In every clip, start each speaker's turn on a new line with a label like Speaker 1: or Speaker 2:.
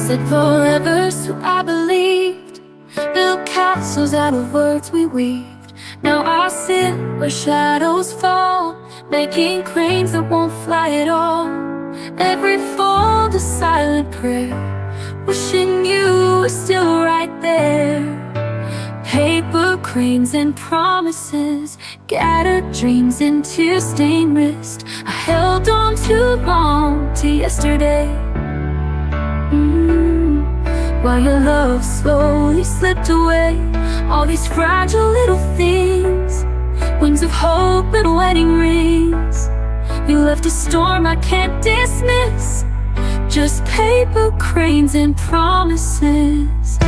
Speaker 1: said forever's who I believed. Built castles out of words we weaved. Now I sit where shadows fall, making cranes that won't fly at all. Every fold a silent prayer, wishing you were still right there. Paper cranes and promises, scattered dreams and tear-stained wrist. I held on too long to yesterday, while your love slowly slipped away. All these fragile little things, wings of hope and wedding rings. You left a storm I can't dismiss, just paper cranes and promises.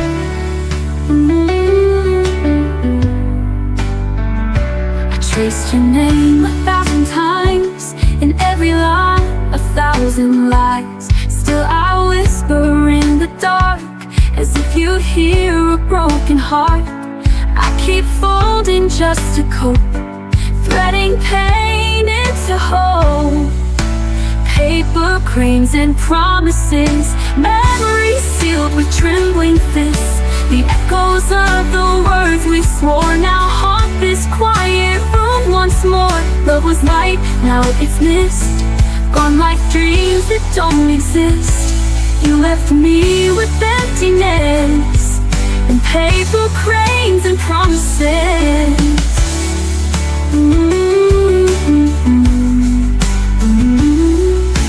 Speaker 1: I traced your name 1,000 times, in every line 1,000 lies. Still I whisper in the dark, as if you hear a broken heart. I keep folding just to cope, threading pain into hope. Paper cranes and promises, memories sealed with trembling fists. The echoes of the words we swore now haunt this quiet room once more. Love was light, now it's mist, gone like dreams that don't exist. You left me with emptiness, and paper cranes and promises.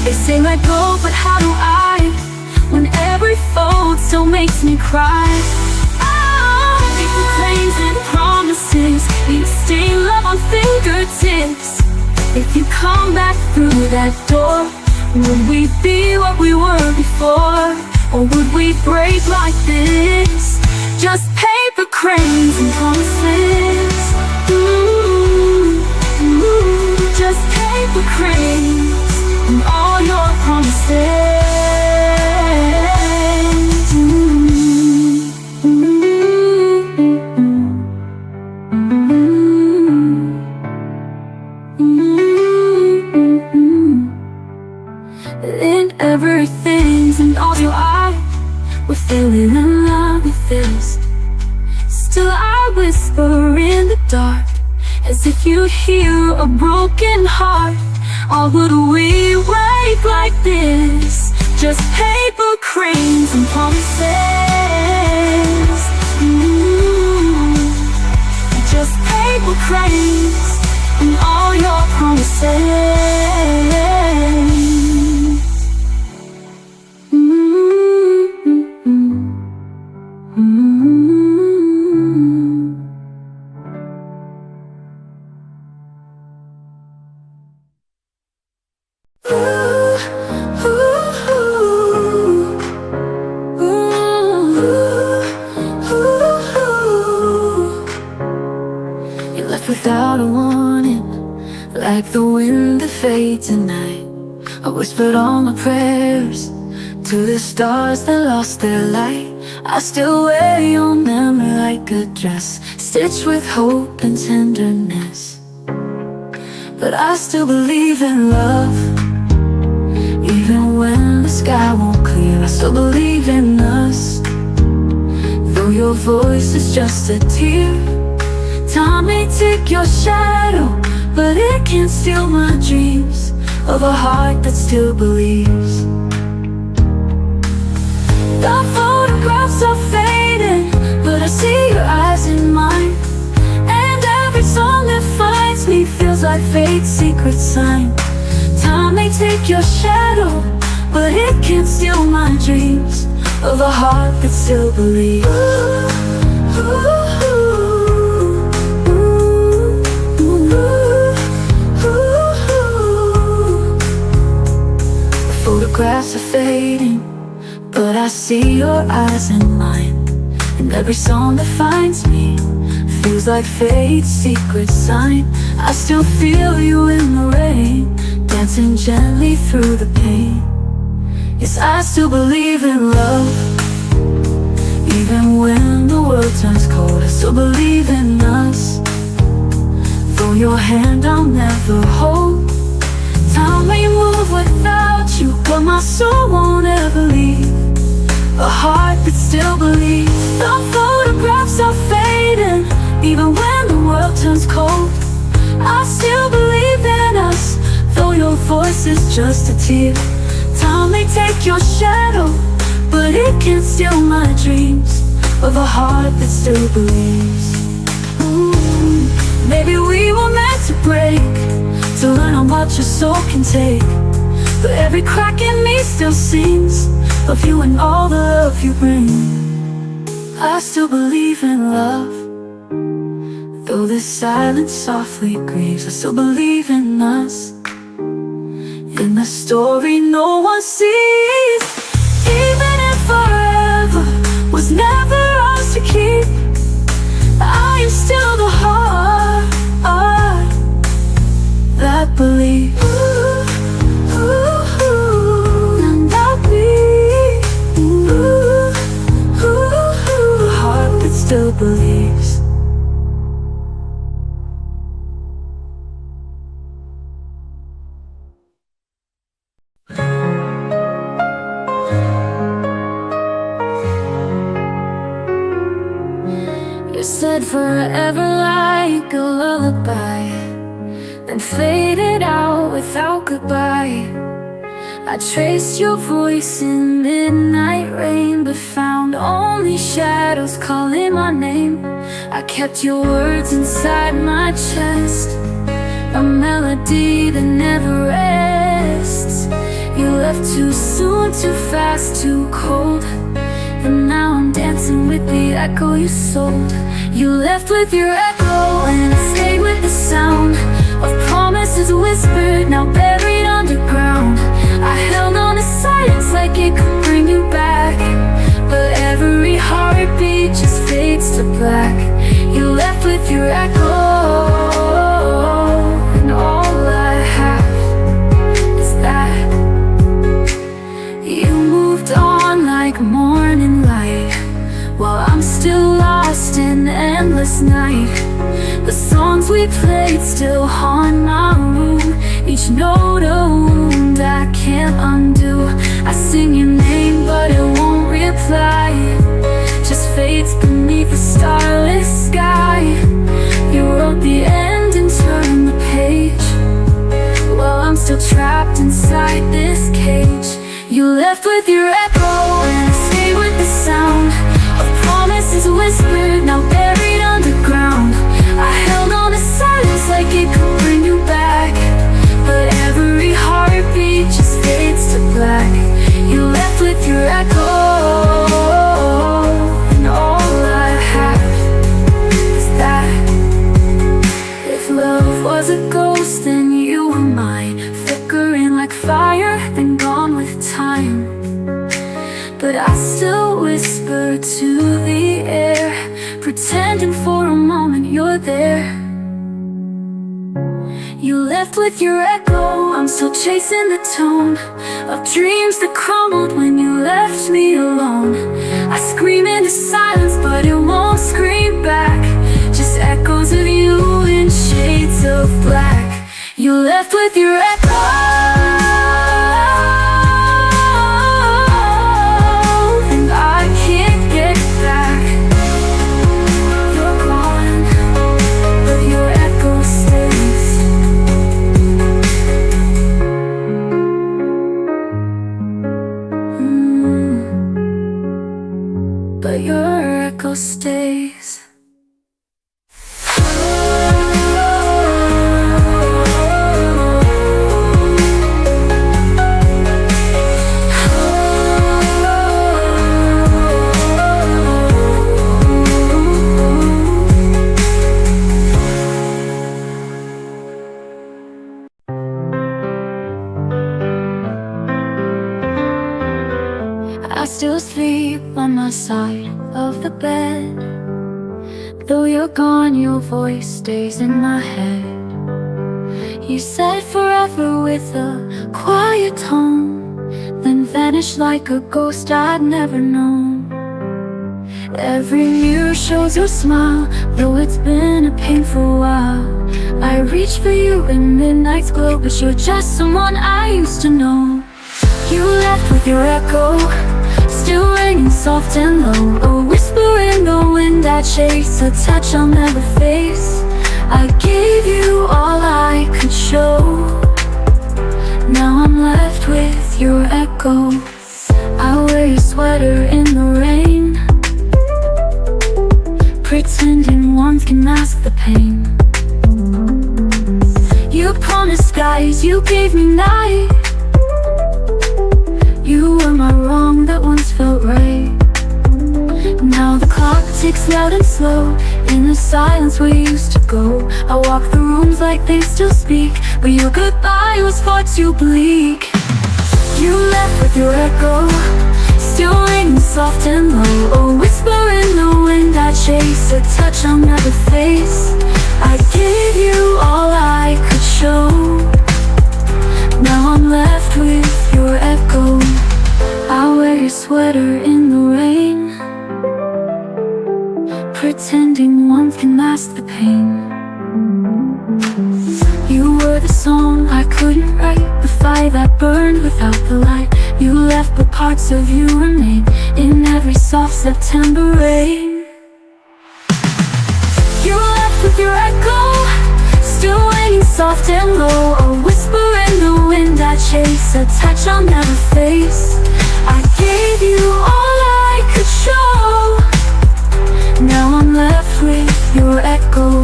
Speaker 1: They say let go, but how do I, when every fold still makes me cry? Paper cranes and promises, you stain love on fingertips. If you come back through that door, would we be what we were before? Or would we break like this? Just paper cranes and promises. Just paper cranes and all your promises. In everything and all your eyes, we're feeling in love with this. Still I whisper in the dark, as if you hear a broken heart. Or would we wake like this? Just paper cranes and promises. Just paper cranes and all your promises. Without a warning, like the wind that fades at night. I whispered all my prayers to the stars that lost their light. I still wear your memory like a dress, stitched with hope and tenderness. But I still believe in love, even when the sky won't clear. I still believe in us, though your voice is just a tear. Time may take your shadow, but it can't steal my dreams of a heart that still believes. The photographs are fading, but I see your eyes in mine. And every song that finds me feels like fate's secret sign. Time may take your shadow, but it can't steal my dreams of a heart that still believes. Photographs are fading, but I see your eyes in mine. And every song that finds me feels like fate's secret sign. I still feel you in the rain, dancing gently through the pain. Yes, I still believe in love, even when the world turns cold. I still believe in us, though your hand I'll never hold. Time may move without you, but my soul won't ever leave. a heart that still believes. The photographs are fading, even when the world turns cold. I still believe in us, though your voice is just a tear. Time may take your shadow, but it can't steal my dreams of a heart that still believes. Maybe we were meant to break, to learn how much a soul can take. But every crack in me still sings of you and all the love you bring. I still believe in love, though this silence softly grieves. I still believe in us, in the story no one sees. Even if forever was never ours to keep, I am still the heart that believes. And I be the heart that still believes. You said forever like a lullaby, then faded out without goodbye. I traced your voice in midnight rain, but found only shadows calling my name. I kept your words inside my chest, a melody that never rests. You left too soon, too fast, too cold, and now I'm dancing with the echo you sold. You left with your echo, and I stayed with the sound of promises whispered, now buried underground. I held on to silence like it could bring you back, but every heartbeat just fades to black. You left with your echo, and all I have is that. You moved on like morning light, while I'm still lost in endless night. The songs we played still haunt my room, each note a wound I can't undo. I sing your name but it won't reply, just fades beneath the starless sky. You wrote the end and turned the page, while I'm still trapped inside this cage. You left with your echo, and I stayed with the sound of promises whispered, now buried underground. I held on to silence like it could bring you back, but every heartbeat just fades to black. You left with your echo, and all I have is that. If love was a ghost, then you were mine, flickering like fire, then gone with time. But I still whisper to the air, pretending for a moment you're there. You left with your echo, I'm still chasing the tone of dreams that crumbled when you left me alone. I scream into silence but it won't scream back, just echoes of you in shades of black. You left with your echo, and I can't get back. You're gone, but your echo stays. But your echo stays. I still sleep on my side of the bed, though you're gone, your voice stays in my head. You said forever with a quiet tone, then vanished like a ghost I'd never known. Every mirror shows your smile, though it's been a painful while. I reach for you in midnight's glow, but you're just someone I used to know. You left with your echo, Still raining soft and low, a whisper in the wind I chase, a touch I'll never face. I gave you all I could show. Now I'm left with your echo. I wear your sweater in the rain, pretending warmth can mask the pain. You promised skies, you gave me night. You were my wrong that once felt right. Now the clock ticks loud and slow, in the silence we used to go. I walk the rooms like they still speak, but your goodbye was far too bleak. You left with your echo, still ringing soft and low, a whisper in the wind I chase, a touch I'll never face. I gave you all I could show. Now I'm left with your echo. I wear your sweater in the rain, pretending warmth can mask the pain. You were the song I couldn't write, the fire that burned without the light. You left but parts of you remain in every soft September rain. You left with your echo, still ringing soft and low, a whisper in the wind I chase, a touch I'll never face. I gave you all I could show. Now I'm left with your echo.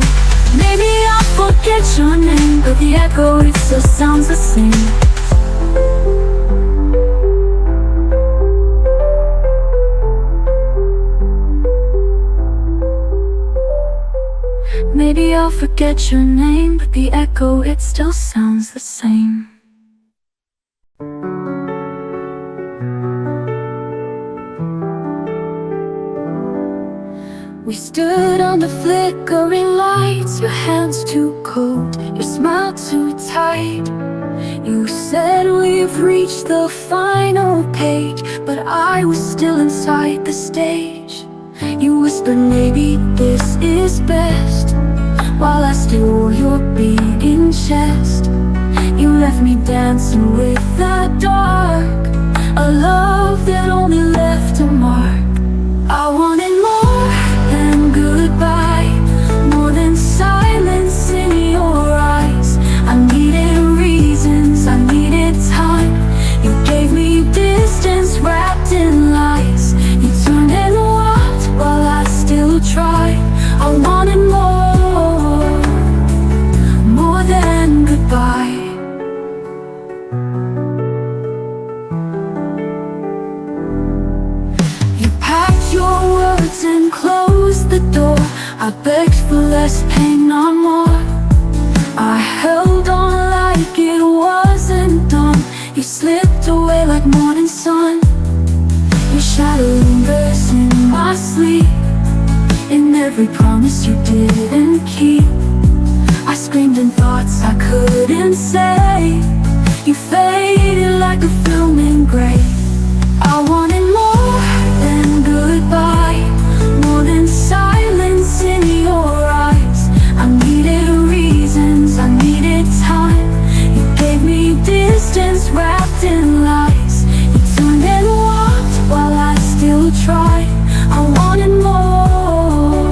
Speaker 1: Maybe I'll forget your name, but the echo, it still sounds the same. Maybe I'll forget your name, but the echo, it still sounds the same. We stood under flickering lights, your hands too cold, your smile too tight. You said we've reached the final page, but I was still inside the stage. You whispered maybe this is best, while I still wore your beating chest. You left me dancing with the dark, a love that only left a mark. I wanted more than goodbye, more than silence in your eyes. I needed reasons, I needed time. You gave me distance wrapped in lies. You turned and walked while I still tried. I wanted more than goodbye. You packed your words and closed the door. I begged for less pain, not more. I held on like it wasn't done. You slipped away like morning sun. Your shadow lingers in my sleep, in every promise you didn't keep. I screamed in thoughts I couldn't say. You faded like a film in gray. I wanted more than goodbye, more than silence in your eyes. I needed reasons, I needed time. You gave me distance wrapped in lies. You turned and walked while I still tried. I wanted more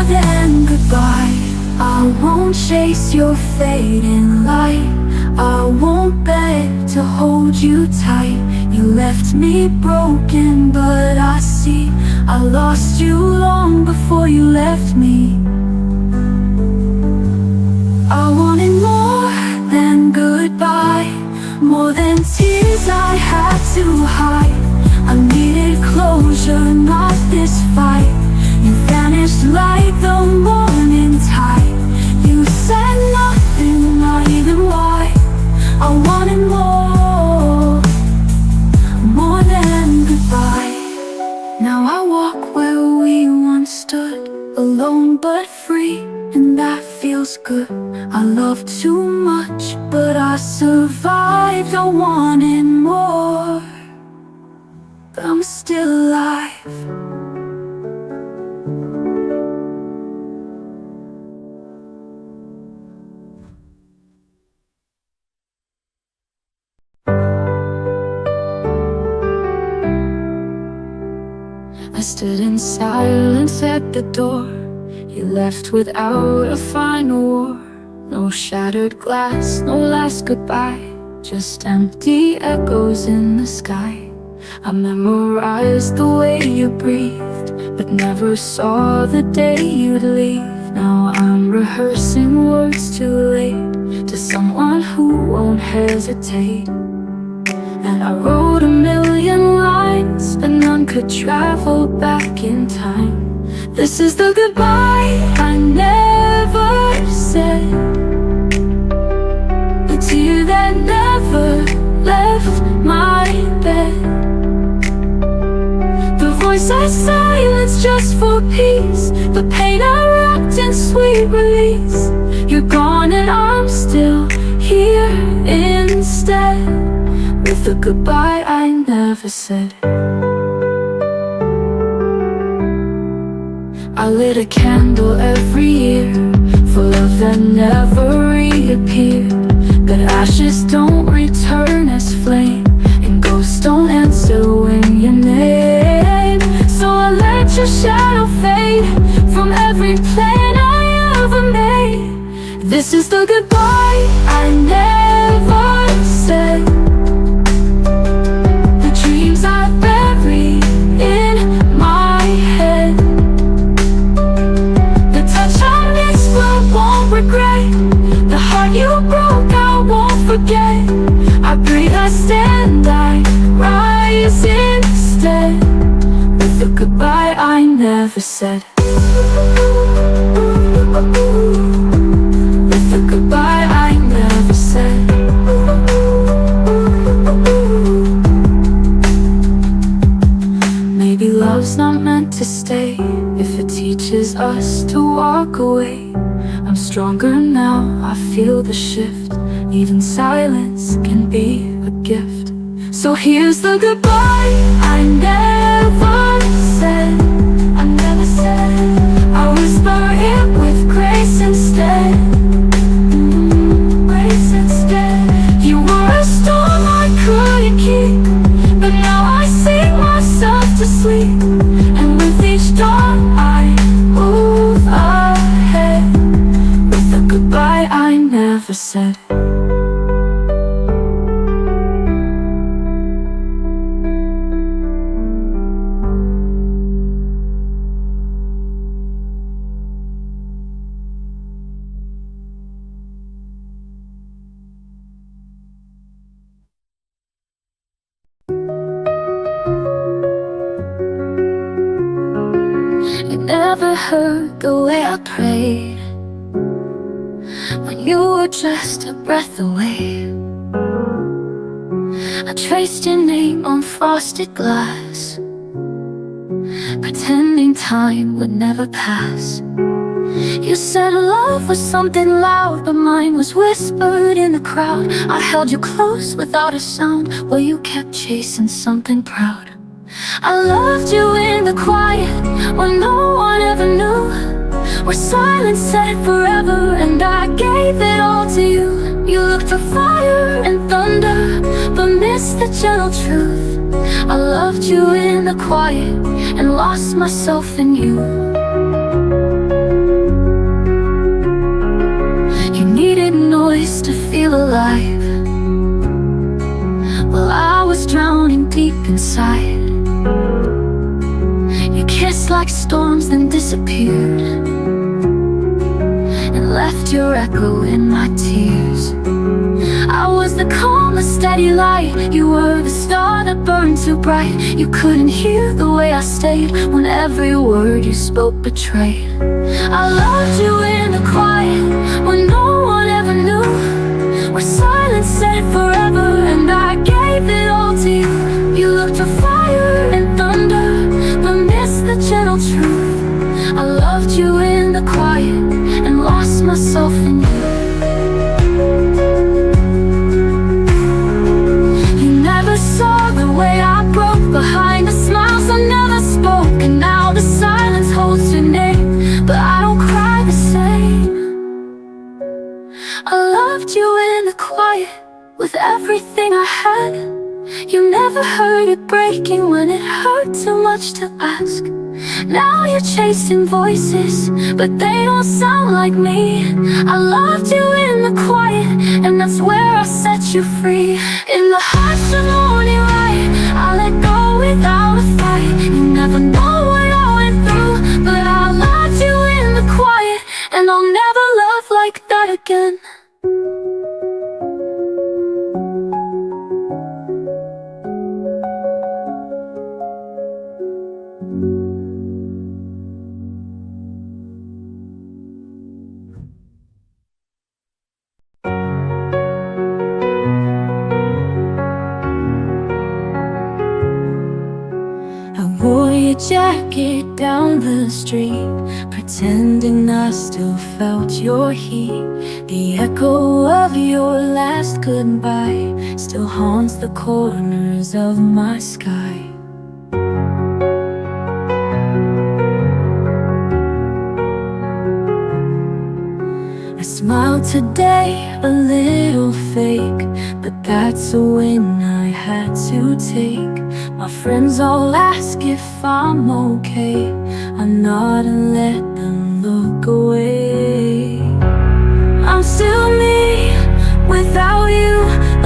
Speaker 1: than goodbye. I won't chase your fading light, I won't beg to hold you tight. You left me broken, but I see I lost you long before you left me. I wanted more than goodbye, more than tears I had to hide. I needed closure, not this fight. You vanished like the morning tide. You said nothing, not even why. I wanted more than goodbye. Now I walk where we once stood, alone but free, and that feels good. I loved too much, but I survived. I wanted more, but I'm still alive. stood in silence at the door. You left without a final war. No shattered glass, no last goodbye, just empty echoes in the sky. I memorized the way you breathed, but never saw the day you'd leave. Now I'm rehearsing words too late to someone who won't hesitate. And I wrote a million lines, but none could travel back in time. This is the goodbye I never said, the tear that never left my bed, the voice I silenced just for peace, the pain I wrapped in sweet release. You're gone and I'm still here instead, with the goodbye I never said. I lit a candle every year for love that never reappeared, but ashes don't return as flame, and ghosts don't answer when you name. So I let your shadow fade from every plan I ever made. This is the goodbye I never said, the dreams I buried in my head, the touch I missed but won't regret, the heart you broke I won't forget. I breathe, I stand, I rise instead, with the goodbye I never said. With the goodbye I never said. Maybe love's not meant to stay if it teaches us to walk away. I'm stronger now, I feel the shift. Even silence can be a gift. So here's the goodbye I never said. I never said. I whisper it with grace instead. Grace instead. You were a storm I couldn't keep, but now I sing myself to sleep. And with each dawn I move ahead, with the goodbye I never said. It never hurt the way I prayed when you were just a breath away. I traced your name on frosted glass, pretending time would never pass. You said love was something loud, but mine was whispered in the crowd. I held you close without a sound, while you kept chasing something proud. I loved you in the quiet, when no one ever knew, where silence said forever, and I gave it all to you. You looked for fire and thunder, but missed the gentle truth. I loved you in the quiet, and lost myself in you. You needed noise to feel alive, while I was drowning deep inside. You kissed like storms, then disappeared, and left your echo in my tears. I was the calm, the steady light. You were the star that burned too bright. You couldn't hear the way I stayed, when every word you spoke betrayed. I loved you in the quiet, when no one ever knew, where silence said forever, and I gave it all to you. You looked for fire and thunder, but missed the gentle truth. I loved you in the quiet, and lost myself in you. You never saw the way I broke behind the smiles I never spoke, and now the silence holds your name, but I don't cry the same. I loved you in the quiet, with everything I had, You never heard it breaking when it hurt too much to ask. Now you're chasing voices, but they don't sound like me. I loved you in the quiet, and that's where I set you free. In the hush of morning light, I let go without a fight. You never know what I went through, but I loved you in the quiet, and I'll never love like that again. Wore your jacket down the street, pretending I still felt your heat. The echo of your last goodbye still haunts the corners of my sky. I smile today, a little fake, but that's a win I had to take. My friends all ask if I'm okay. I nod and let them look away. I'm still me without you,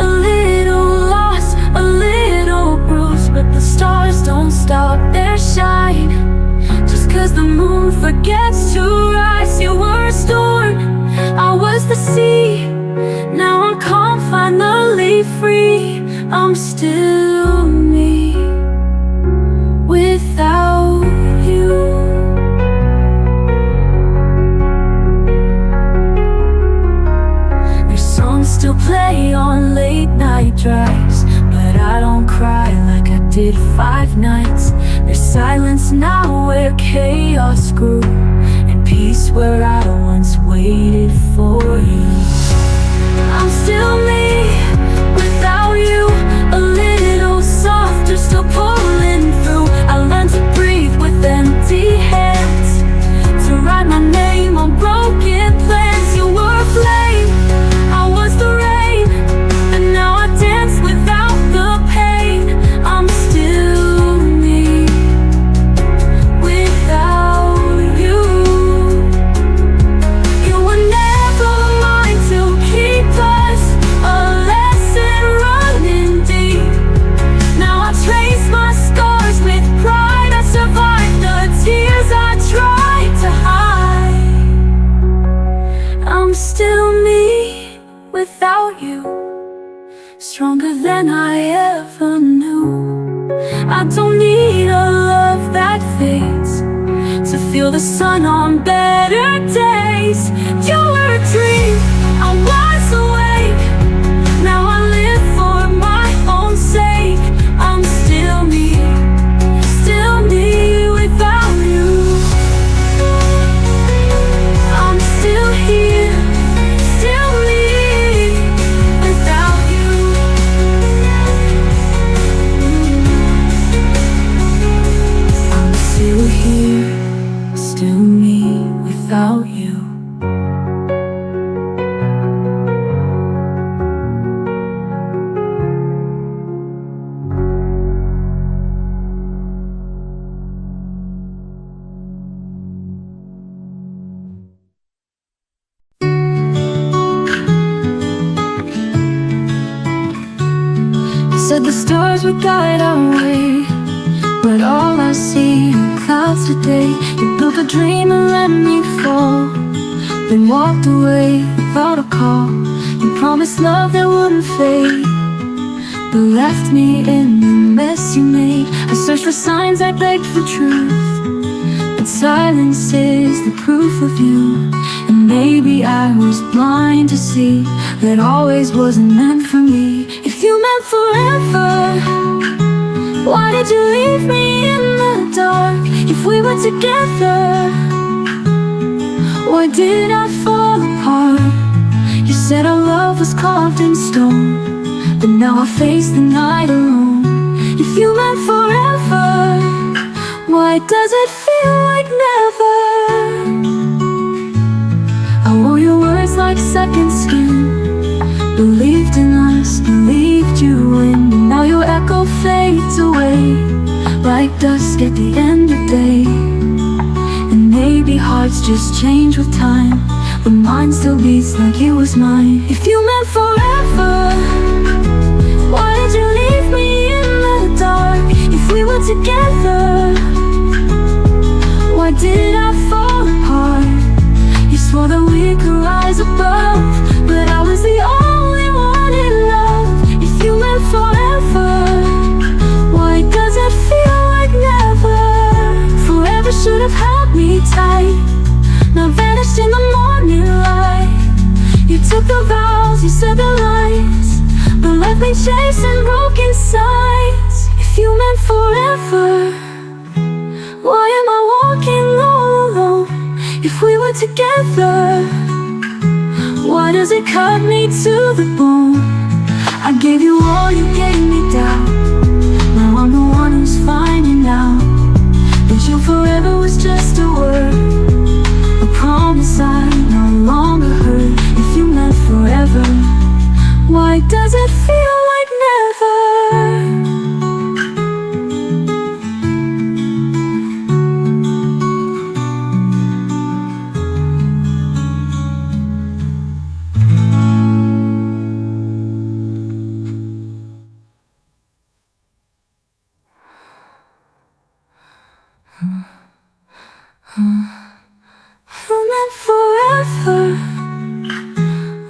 Speaker 1: a little lost, a little bruised, but the stars don't stop their shine. Just 'cause the moon forgets to rise. You were a storm, I was the sea. Now I'm calm, finally free. I'm still me without you. Your songs still play on late night drives, but I don't cry like I did 5 nights. There's silence now where chaos grew, and peace where I once waited for you. I'm still me without you, a little softer, still pulling through. I learned to breathe with empty hands, to write my name on broken plans. You were a flame, I was the rain, and now I dance without the pain. I'm still me without you. You were never mine to keep us, a lesson running deep. Now I trace my scars with pride. I survived the tears I tried to hide. I'm still me without you, stronger than I ever knew. I don't need a love that fades to feel the sun on better days. You were a dream, I was awake. Now I live for my own sake. I'm still me without you. I'm still here, still me without you. I'm still here, still me without you. Said the stars would guide our way, but all I see are clouds today. You built a dream and let me fall, then walked away without a call. You promised love that wouldn't fade, but left me in the mess you made. I searched for signs, I begged for truth, but silence is the proof of you. And maybe I was blind to see that always wasn't meant for me. If you meant forever, why did you leave me in the dark? If we were together, why did I fall apart? You said our love was carved in stone, but now I face the night alone. If you meant forever, why does it feel like never? I wore your words like second skin, believed in us, believed you in, and now you're like dusk at the end of day. And maybe hearts just change with time, but mine still beats like it was mine. If you meant forever, why did you leave me in the dark? If we were together, why did I fall apart? You swore that we could rise above, but I was the only one in love. If you meant forever, why does it feel like never? Forever should have held me tight, now vanished in the morning light. You took the vows, you said the lies, but left me chasing broken signs. If you meant forever, why am I walking all alone? If we were together, why does it cut me to the bone? I gave you all, you gave me doubt. Now I'm the one who's finding out that you forever was just a word, a promise I no longer heard. If you meant forever, why does it feel like never? You meant forever,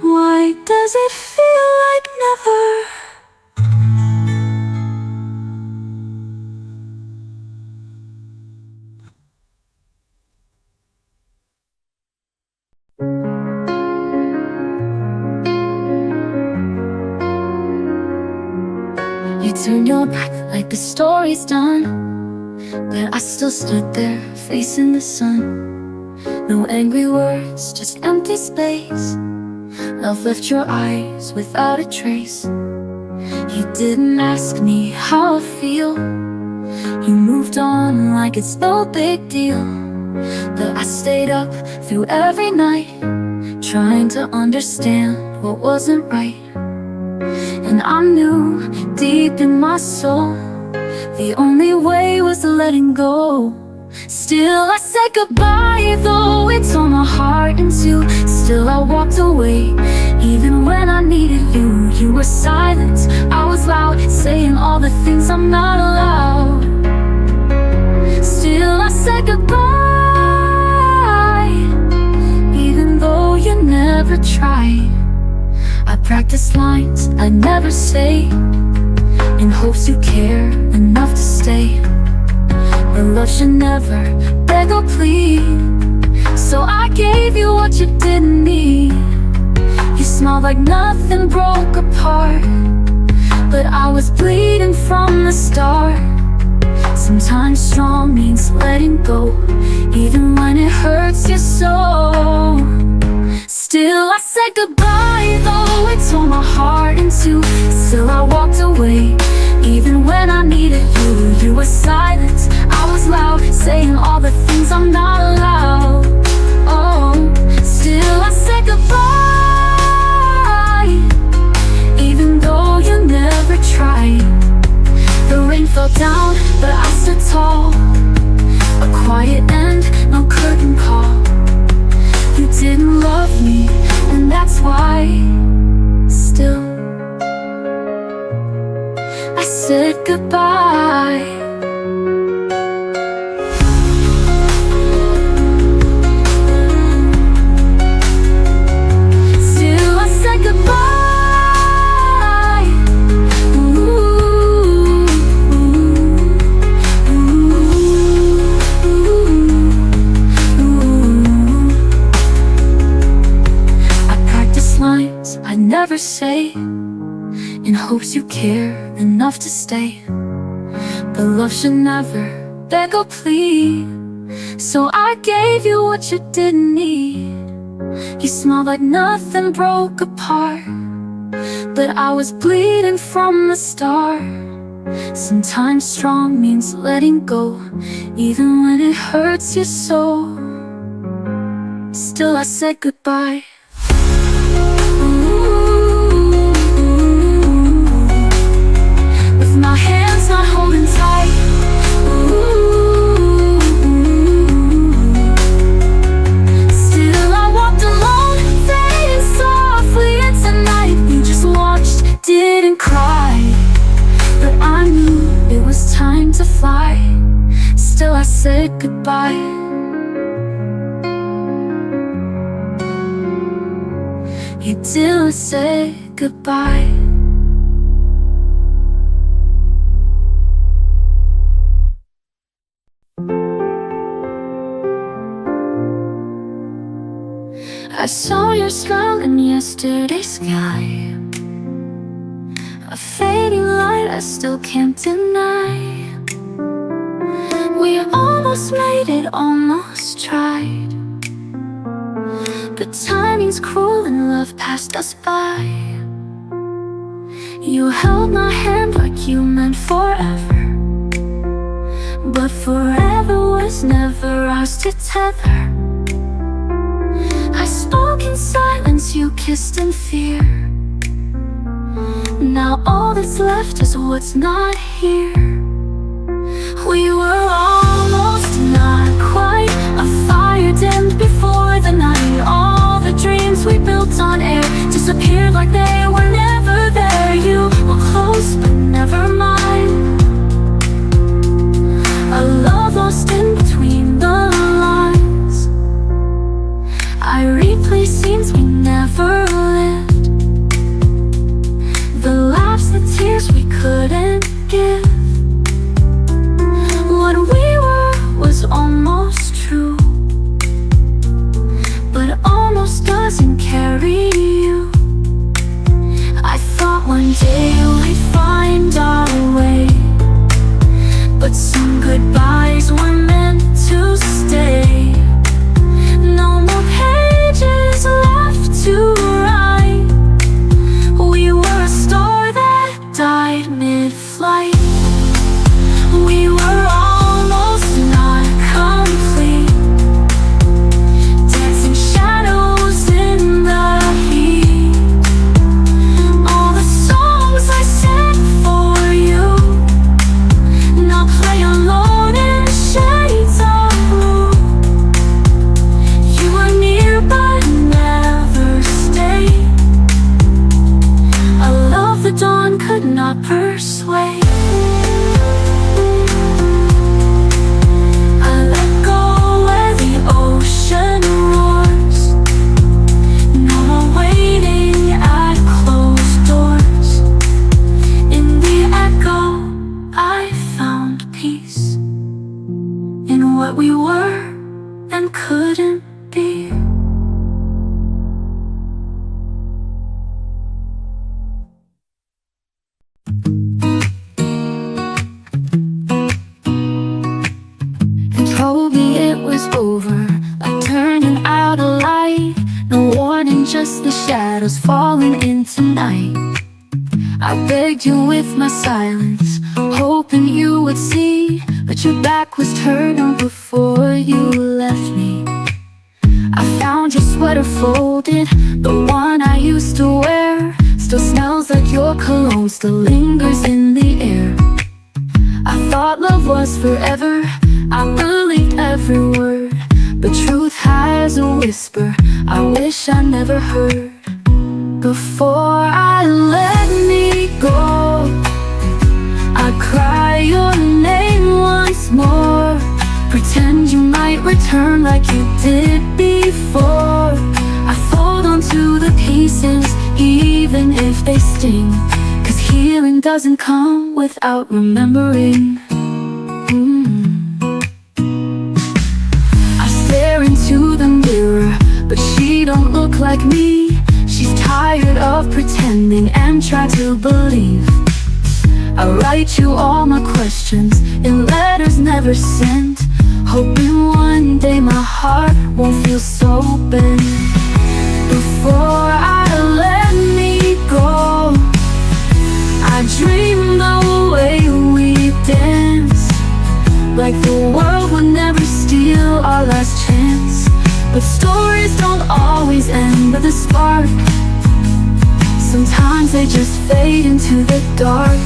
Speaker 1: why does it feel like never? You turned your back like the story's done, but I still stood there facing the sun. No angry words, just empty space. Love left your eyes without a trace. You didn't ask me how I feel, you moved on like it's no big deal. But I stayed up through every night, trying to understand what wasn't right. And I knew deep in my soul the only way was letting go. Still I said goodbye, though it tore my heart in two. Still I walked away, even when I needed you. You were silent, I was loud, saying all the things I'm not allowed. Still I said goodbye, even though you never tried. I practiced lines I'd never say, in hopes you care enough to stay. But love should never beg or plead, so I gave you what you didn't need. You smiled like nothing broke apart, but I was bleeding from the start. Sometimes strong means letting go, even when it hurts you so. Still I said goodbye, though it tore my heart in two. Still I walked away, even when I needed you. You were silent, I was loud, saying all the things I'm not allowed. Oh, still I said goodbye, even though you never tried. The rain fell down, but I stood tall. A quiet end, no curtain call. You didn't love me, and that's why. Still I said goodbye. Still I said goodbye. Ooh, I practice lines I never say, in hopes you care enough to stay. But love should never beg or plead, so I gave you what you didn't need. You smiled like nothing broke apart, but I was bleeding from the start. Sometimes strong means letting go, even when it hurts you so. Still I said goodbye. My hands not holding tight. Ooh. said goodbye. You didn't say goodbye. I saw your smile in yesterday's sky, a fading light I still can't deny. We almost made it, almost tried, but timing's cruel and love passed us by. You held my hand like you meant forever, but forever was never ours to tether. I spoke in silence, you kissed in fear. Now all that's left is what's not here. We were almost, not quite. A fire dimmed before the night. All the dreams we built on air disappeared like they were never there. You were close but never mine, a love lost in between the lines. I replay scenes we never lived, the laughs, the tears we couldn't give. What we were was almost true, but almost doesn't carry you. I thought one day we'd find our way, but some goodbyes were meant to stay. No more pages left to write. We were a star that died mid-flight. We were almost not complete, dancing shadows in the heat. All the songs I sang for you now play alone in shades of blue. You were near but never stayed, a love the dawn could not persuade. I let go where the ocean roars. No more waiting at closed doors. In the echo I found peace, in what we were and couldn't be. And told me it was over, like turning out a light. No warning, just the shadows falling into night. I begged you with my silence, hoping you would see, but your back was turned before you left me. I found your sweater folded, the one I used to wear. Still smells like your cologne, still lingers in the air. I thought love was forever, I believed every word, but truth has a whisper I wish I never heard. Before I let me go, I cry your name once more. Pretend you might return like you did before. I fold onto the pieces, even if they sting, 'cause healing doesn't come without remembering. I stare into the mirror, but she don't look like me. She's tired of pretending and try to believe. I write you all my questions in letters never sent, hoping one day my heart won't feel so bent. Before I let me go, I dream the way we dance, like the world would never steal our last chance. But stories don't always end with a spark, sometimes they just fade into the dark.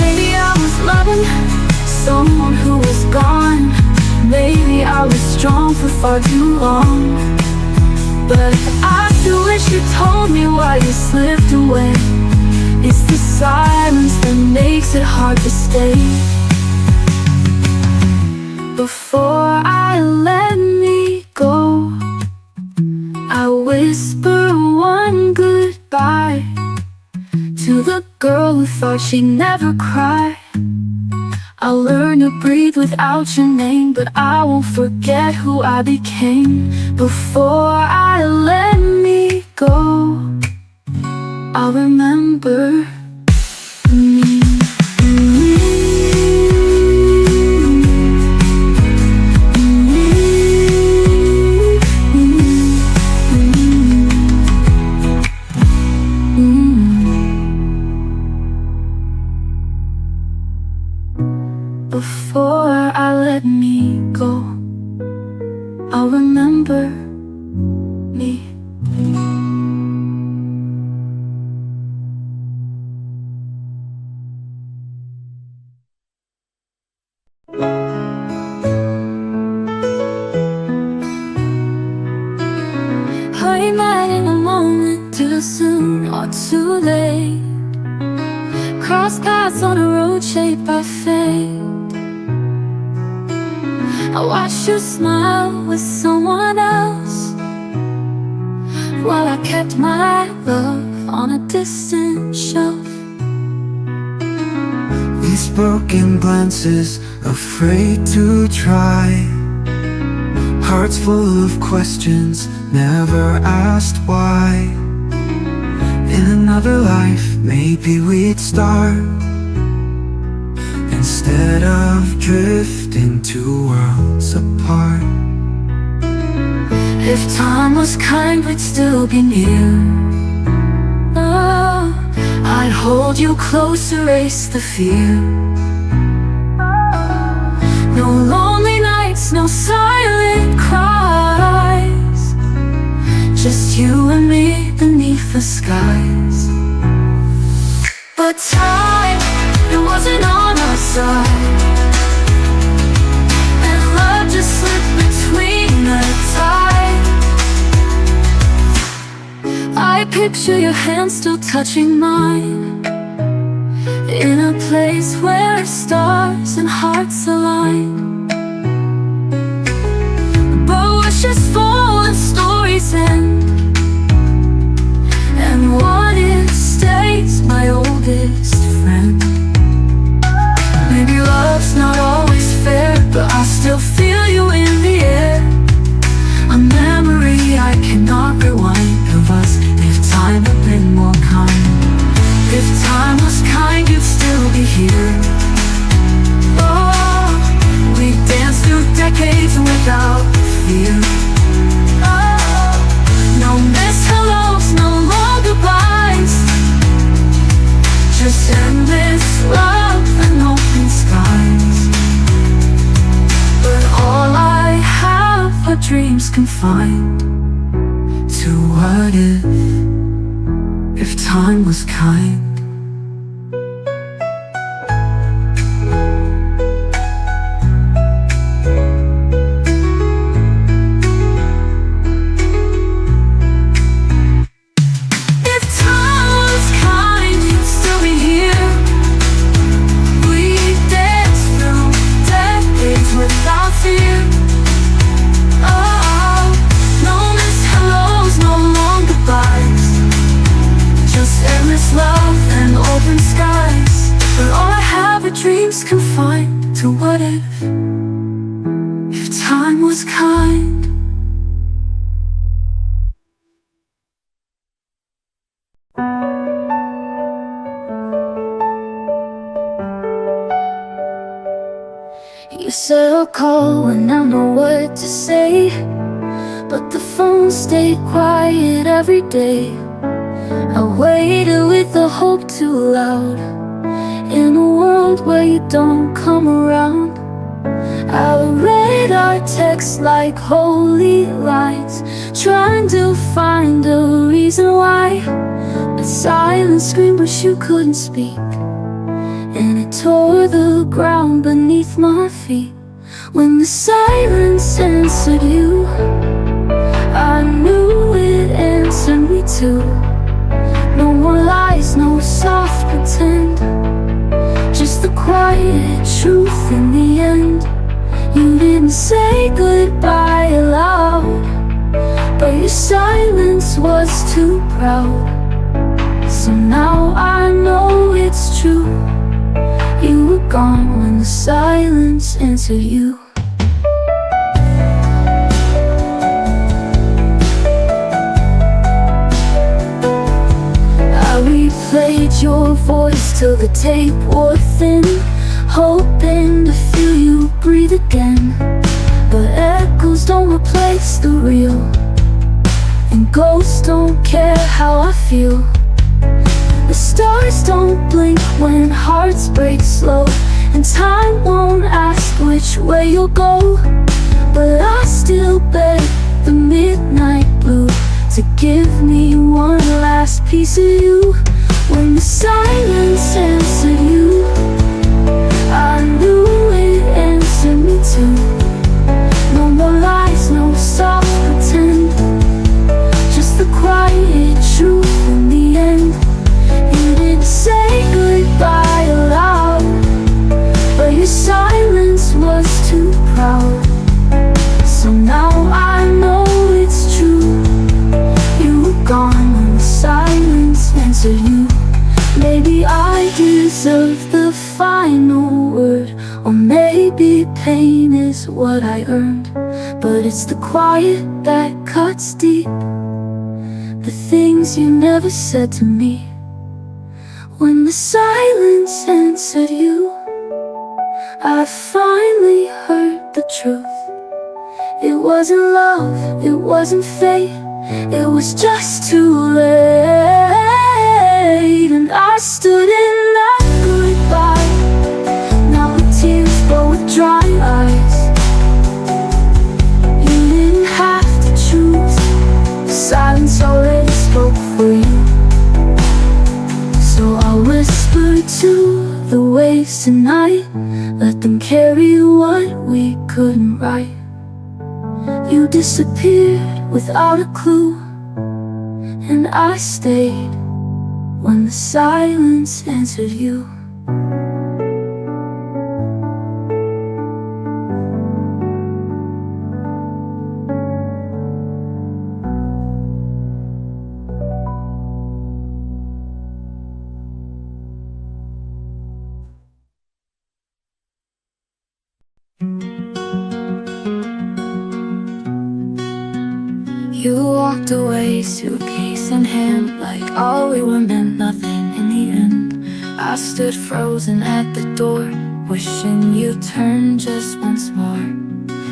Speaker 1: Maybe I was loving someone who was gone, maybe I was strong for far too long, but I still wish you told me why you slipped away. It's the silence that makes it hard to stay. Before I let me go, I whisper one goodbye to the girl who thought she'd never cry. I'll learn to breathe without your name, but I won't forget who I became. Before I let me go, I'll remember me. Before I let me go, I'll remember me. I might in a moment, too soon or too late. Cross paths on a road shaped by fate. I watched you smile with someone else, while I kept my love on a distant shelf.
Speaker 2: These broken glances, afraid to try. Hearts full of questions, never asked why. In another life, maybe we'd start, instead of drifting two worlds apart.
Speaker 1: If time was kind, we'd still be near. Oh, I'd hold you close, erase the fear. No lonely nights, no silent cries, just you and me beneath the skies. But time, it wasn't on our side, and love just slipped between the tide. I picture your hand still touching mine, in a place where stars and hearts align. But wishes fall and stories end, and what if stays my oldest friend. Maybe love's not always fair, but I still feel you in the air. A memory I cannot rewind of us, if time had been more kind. If time was kind, you'd still be here. Oh, we danced through decades without fear. Oh, no missed hellos, no long goodbyes, just endless love and open skies. But all I have are dreams confined to what if time was kind. Love and open skies, but all I have are dreams confined to what if time was kind. You said I'll call when I know what to say, but the phone stayed quiet every day. I waited with the hope too loud, in a world where you don't come around. I read our texts like holy lights, trying to find a reason why. But silence screamed, but you couldn't speak, and it tore the ground beneath my feet. When the silence answered you, I knew it answered me too. No more lies, no soft pretend, just the quiet truth in the end. You didn't say goodbye aloud, but your silence was too proud. So now I know it's true. You were gone when the silence answered you. I replayed your voice till the tape wore thin, hoping to feel you breathe again. But echoes don't replace the real, and ghosts don't care how I feel. The stars don't blink when hearts break slow, and time won't ask which way you'll go. But I still beg the midnight blue to give me one last piece of you. When the silence answered you, I knew it answered me too. No more lies, no soft pretend, just the quiet truth in the end. You didn't say goodbye aloud, but your silence was too proud. So now I know it's true. You were gone when the silence answered you. Maybe I deserve the final word, or maybe pain is what I earned. But it's the quiet that cuts deep, the things you never said to me. When the silence answered you, I finally heard the truth. It wasn't love, it wasn't fate, it was just too late. And I stood in that goodbye, now with tears but with dry eyes. You didn't have to choose, silence already spoke for you. So I'll whisper to the waves tonight, let them carry what we couldn't write. You disappeared without a clue, and I stayed when the silence answered you. You walked away, suitcase in hand, like all we were meant nothing in the end. I stood frozen at the door, wishing you'd turn just once more.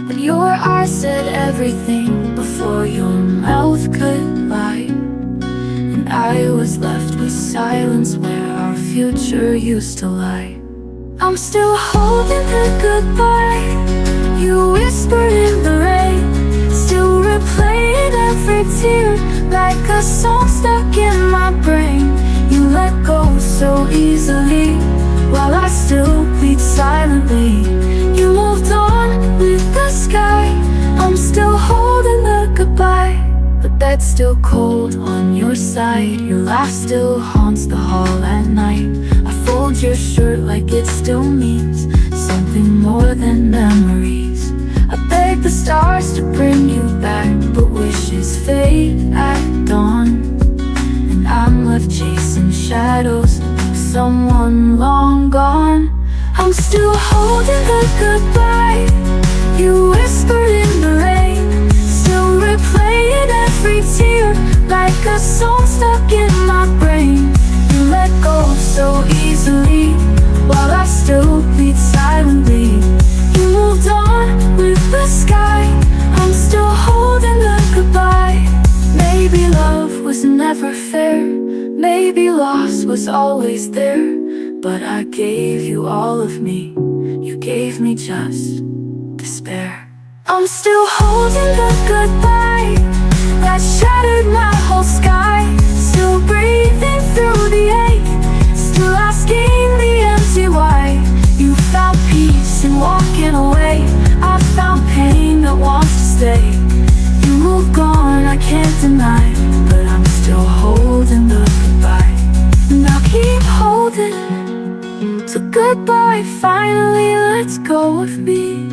Speaker 1: But your eyes said everything before your mouth could lie, and I was left with silence where our future used to lie. I'm still holding the goodbye you whispered in the rain, still replaying every tear like a song stuck in my brain. You let go so easily while I still bleed silently. You moved on with the sky, I'm still holding the goodbye, but that's still cold on your side. Your laugh still haunts the hall at night. I fold your shirt like it still means something more than memories. I beg the stars to bring you back, but wishes fade at dawn, and I'm left chasing shadows of someone long gone. I'm still holding the goodbye you whispered in the rain, still replaying every tear like a song stuck in my brain. You let go so easily while I still bleed silently. You moved on with the sky, I'm still holding the goodbye. Maybe love was never fair, maybe loss was always there, but I gave you all of me, you gave me just despair. I'm still holding the goodbye that shattered my whole sky, still breathing through the ache, still asking the empty why. You found peace in walking away, I found pain that wants to stay. You moved on, I can't deny, but I'm still holding the goodbye. And I'll keep holding till goodbye finally lets go of me.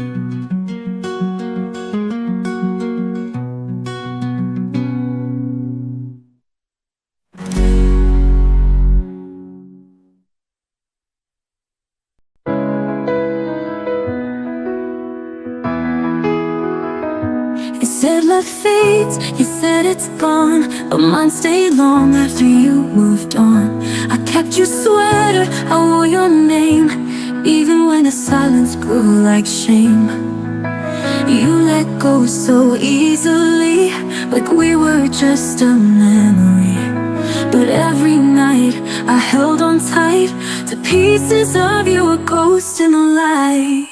Speaker 1: that fades. You said it's gone, but mine stayed long after you moved on. I kept your sweater, I wore your name, even when the silence grew like shame. You let go so easily, like we were just a memory. But every night I held on tight to pieces of you, a ghost in the light.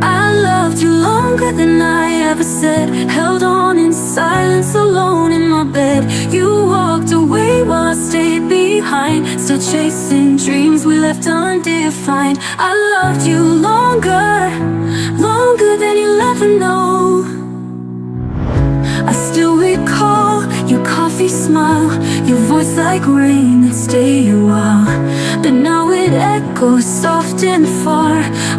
Speaker 1: I loved you longer than I ever said, held on in silence alone in my bed. You walked away while I stayed behind, still chasing dreams we left undefined. I loved you longer, longer than you'll ever know. I still recall your coffee smile, your voice like rain that stayed a while. But now it echoes soft and far,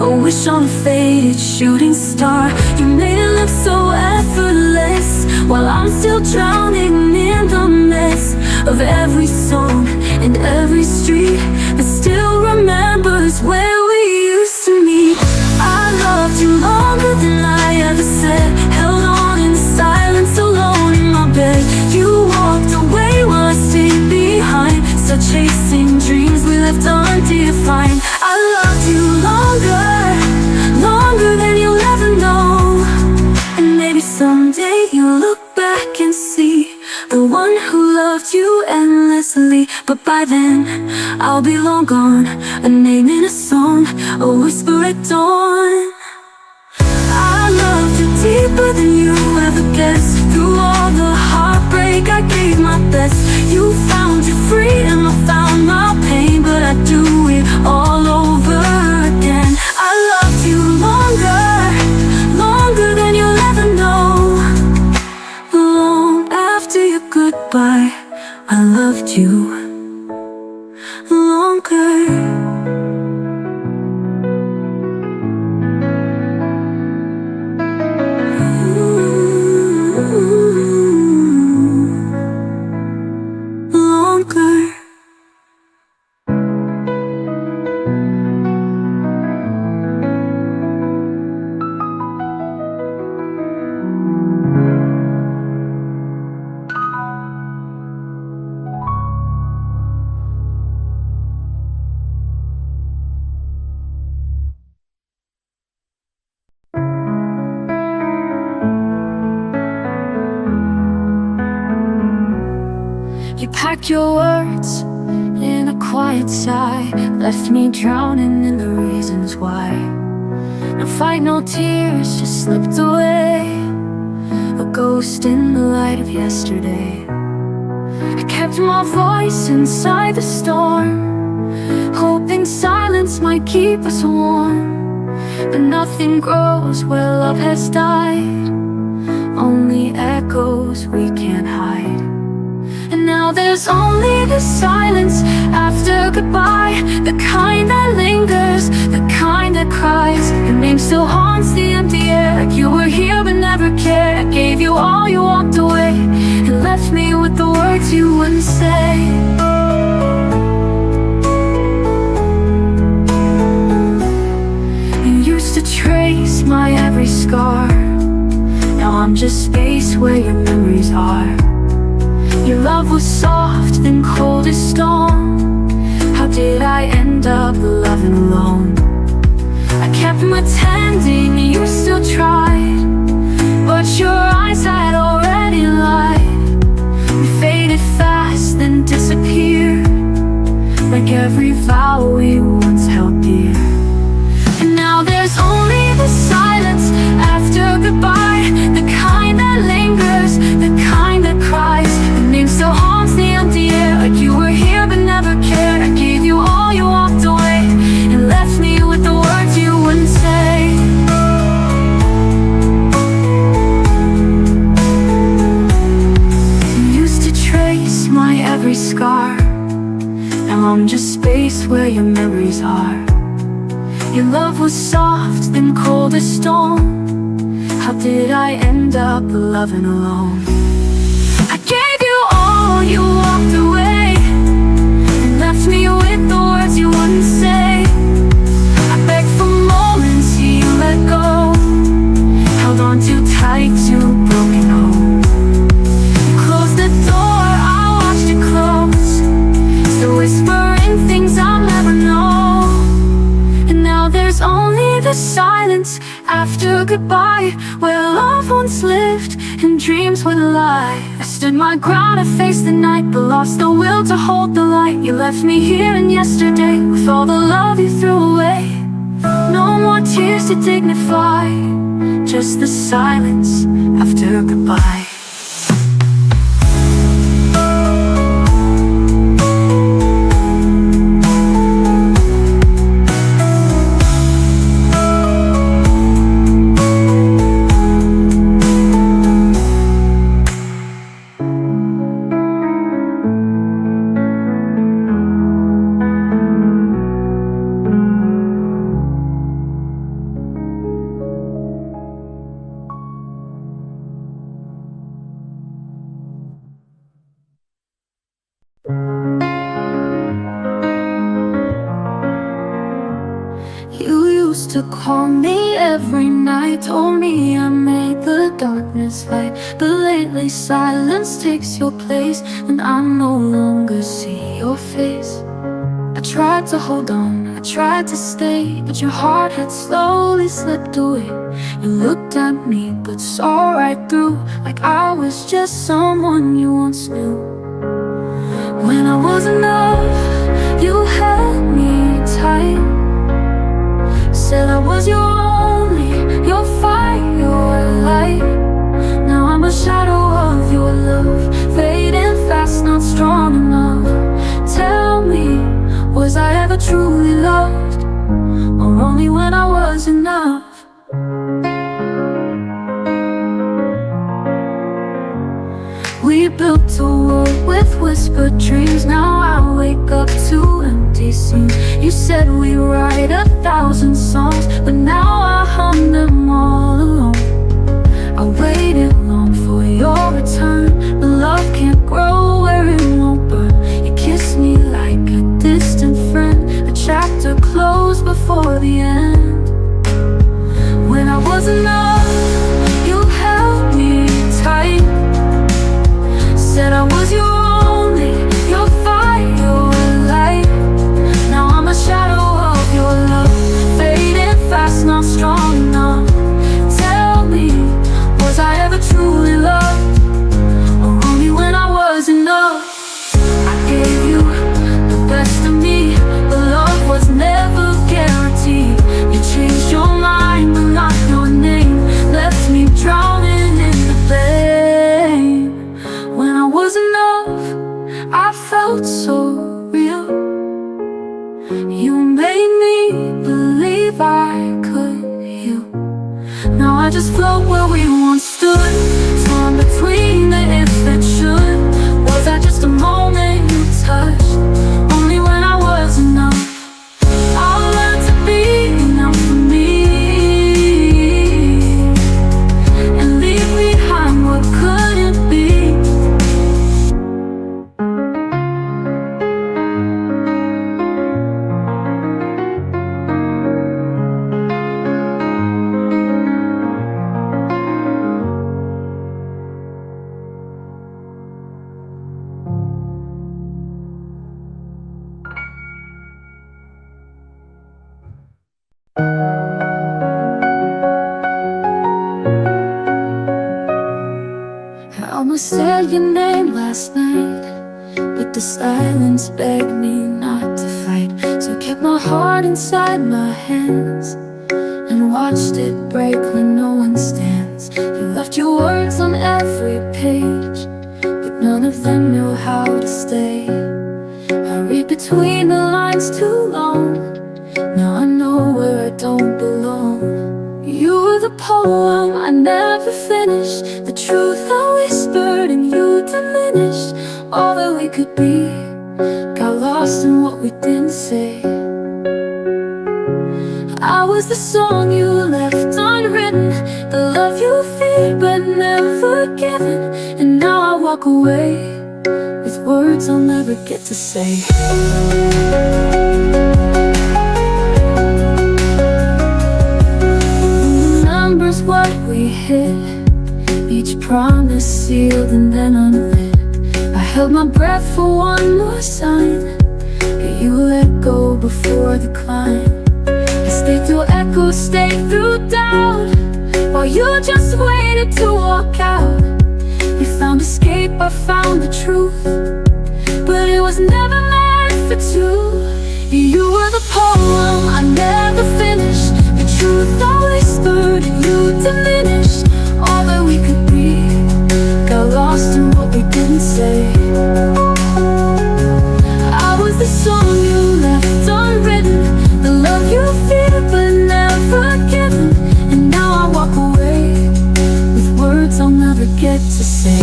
Speaker 1: a wish on a faded shooting star. You made it look so effortless, while I'm still drowning in the mess of every song and every street that still remembers where we used to meet. I loved you longer than I ever said, held on in silence alone in my bed. You walked away while I stayed behind, still chasing dreams we left undefined. I loved you longer, longer than you'll ever know. And maybe someday you'll look back and see the one who loved you endlessly. But by then, I'll be long gone, a name in a song, a whisper at dawn. I loved you deeper than you ever guessed. Through all the heartbreak, I gave my best. You found your freedom, I found my pain, but I'd do it all over again. I loved you longer, longer than you'll ever know. Long after your goodbye, I loved you longer. You packed your words in a quiet sigh, left me drowning in the reasons why. No fight, no tears, just slipped away, a ghost in the light of yesterday. I kept my voice inside the storm, hoping silence might keep us warm. But nothing grows where love has died, only echoes we can't hide. And now there's only the silence after goodbye, the kind that lingers, the kind that cries. Your name still haunts the empty air, like you were here but never cared. I gave you all, you walked away, and left me with the words you wouldn't say. You used to trace my every scar, now I'm just space where your memories are. Your love was soft, then cold as stone. How did I end up loving alone? I kept pretending you still tried, but your eyes had already lied. We faded fast, then disappeared, like every vow we once held dear. And now there's only the silence after goodbye, the kind that lingers, the kind that cries. Your name still haunts the empty air, like you were here but never cared. I gave you all, you walked away, and left me with the words you wouldn't say. You used to trace my every scar, now I'm just space where your memories are. Your love was soft, then cold as stone. How did I end up loving alone? I gave you all, you walked away, and left me with the words you wouldn't say. I begged for moments you let go, held on too tight to a broken home. silence after goodbye, where love once lived and dreams would lie. I stood my ground, I faced the night, but lost the will to hold the light. You left me here in yesterday with all the love you threw away. No more tears to dignify, just the silence after goodbye. You used to call me every night, told me I made the darkness light. But lately silence takes your place, and I no longer see your face. I tried to hold on, I tried to stay, but your heart had slowly slipped away. You looked at me but saw right through, like I was just someone you once knew. When I was enough, you held me tight, said I was your only, your fire, your light. Now I'm a shadow of your love, fading fast, not strong enough. Tell me, was I ever truly loved, or only when I was enough? We built a world with whispered dreams. Now I wake up to empty scenes. You said we write 1,000 songs, but now I hum them all alone. I waited long for your return, but love can't grow where it won't burn. You kissed me like a distant friend, a chapter closed before the end. When I was enough, you held me tight, said I was your only, your fire, your light. Now I'm a shadow of your love, fading fast, not strong enough. Tell me, was I ever truly loved, or only when I was enough? I gave you the best of me, but love was never guaranteed. You changed your mind, but not your name, left me drowning in the blame. When I was enough, I felt so real. You made me believe I could heal. Now I just float where we once stood, torn between the if and should. Was I just a moment you touched, only when I was enough? I'll learn to be enough for me, and leave behind what couldn't be. I almost said your name last night, but the silence begged me not to fight. So I kept my heart inside my hands and watched it break when no one stands. You left your words on every page, but none of them knew how to stay. I read between the lines too long, now I know where I don't belong. You were the poem I never finished, the truth I whispered and you diminished. All that we could be got lost in what we didn't say. I was the song you left unwritten, the love you feared but never given. And now I walk away with words I'll never get to say. Remembers what we hid, each promise sealed and then unlit. I held my breath for one more sign, but you let go before the climb. As Stay through echo, stay through doubt, while you just waited to walk out. You found escape, I found the truth, but it was never meant for two. You were the poem I never finished, the truth I whispered and you diminished. All that we could be got lost in what we didn't say. I was the song you left unwritten, the love you feared but never given. And now I walk away with words I'll never get to say.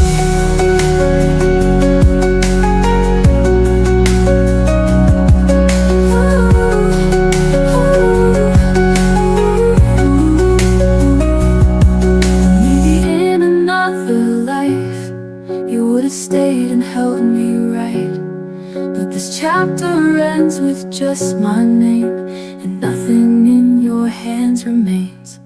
Speaker 1: Stayed and held me right, but this chapter ends with just my name, and nothing in your hands remains.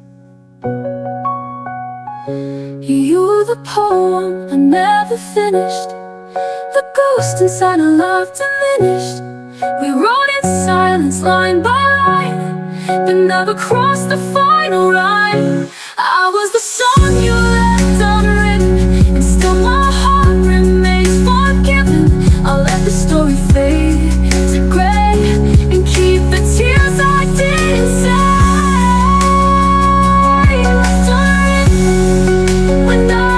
Speaker 1: You were the poem I never finished, the ghost inside a love diminished. We wrote in silence, line by line, but never crossed the final rhyme. I was the song you left unwritten, and still my heart remains forgiven. I'll let the story fade to gray and keep the tears I didn't say. Left unwritten when not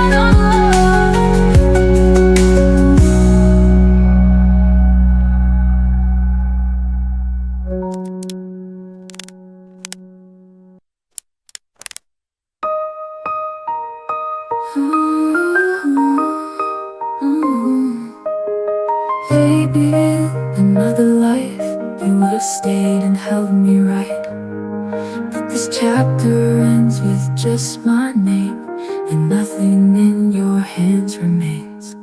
Speaker 1: Maybe in another life you would have stayed and held me right, but this chapter ends with just my name, and nothing in your hands remains.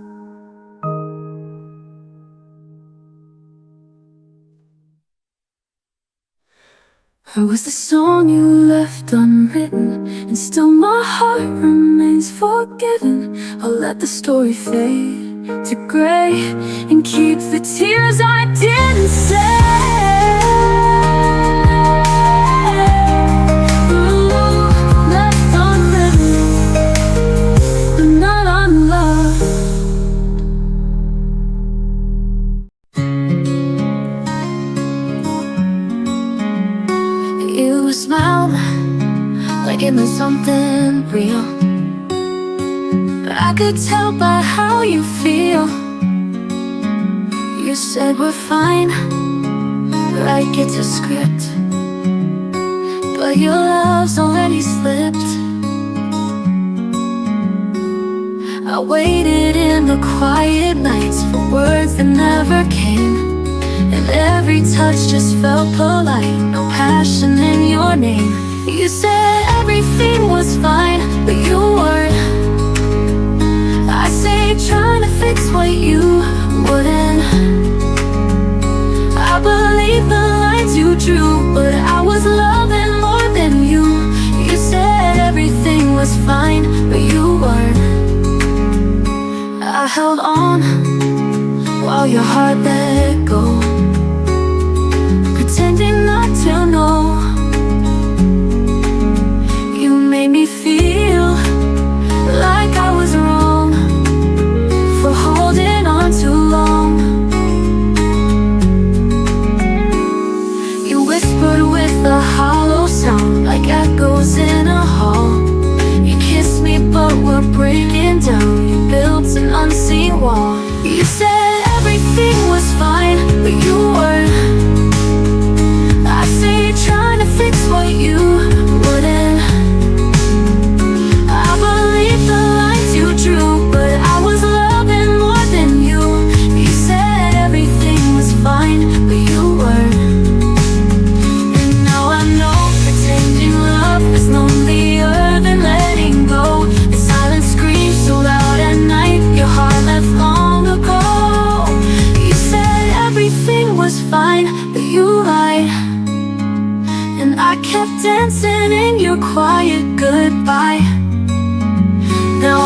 Speaker 1: I was the song you left unwritten, and still my heart remains forgiven. I'll let the story fade to gray and keep the tears I didn't say. Ooh, left unwritten, but not unloved. You smiled like it meant something real, but I could tell by how you feel. You said we're fine, like it's a script, but your love's already slipped. I waited in the quiet nights for words that never came, and every touch just felt polite, no passion in your name. You said everything was fine, but you weren't. I say trying to fix what you wouldn't. I believe the lines you drew, but I was loving more than you. You said everything was fine, but you weren't. I held on while your heart let go, pretending not to know. You made me feel like I was wrong for holding on too long. You whispered with a hollow sound, like echoes in a hall. You kissed me but we're breaking down. You built an unseen wall. You said everything was fine, but you weren't. I say trying to fix what you wouldn't. I believe the lines you drew, but I was loving more than you. You said everything was fine, but you weren't. And now I know pretending love is lonelier than letting go. The silent screams so loud at night, your heart left long ago. You said everything was fine, but you lied, and I kept dancing in your quiet goodbye. Now